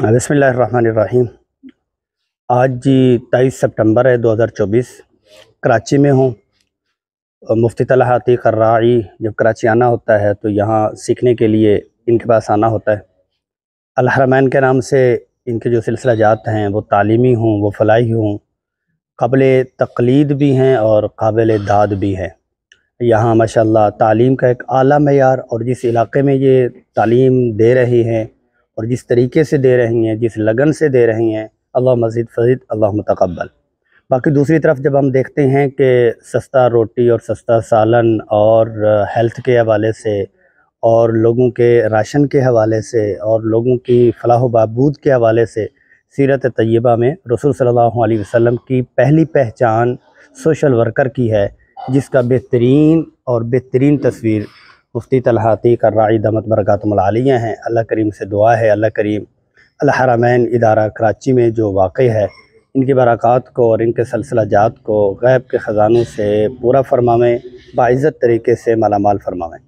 बिस्मिल्लाहिर्रहमानिर्रहीम। आज जी 23 सितंबर है 2024। कराची में हूँ। मुफ्ती तलहा अतीक अर्राई जब कराची आना होता है तो यहाँ सीखने के लिए इनके पास आना होता है। अल हरमैन के नाम से इनके जो सिलसिला जात हैं वो तालीमी हों, वो फलाही हों, काबिल तक़लीद भी हैं और काबिल दाद भी हैं। यहाँ माशाअल्लाह तालीम का एक आला मयार, और जिस इलाक़े में ये तालीम दे रही हैं और जिस तरीके से दे रही हैं, जिस लगन से दे रही हैं, अल्लाह मज़ीद फ़ज़ीद, अल्लाह मुतक़ब्बल। बाकी दूसरी तरफ जब हम देखते हैं कि सस्ता रोटी और सस्ता सालन और हेल्थ के हवाले से और लोगों के राशन के हवाले से और लोगों की फलाह व बहबूद के हवाले से सीरत तय्यबा में रसूल सल्लल्लाहु अलैहि वसल्लम की पहली पहचान सोशल वर्कर की है, जिसका बेहतरीन तस्वीर मुफ्ती तलहा अतीक अर्राई दामत बरकातुहुल आलिया हैं। अल्लाह करीम से दुआ है, अल्लाह करीम अल हरमैन इदारा कराची में जो वाक़ई है, इनकी बरक़ात को और इनके सिलसिला जात को गैब के ख़ज़ानों से पूरा फरमावें, बाइज़्ज़त तरीके से मालामाल फरमावें।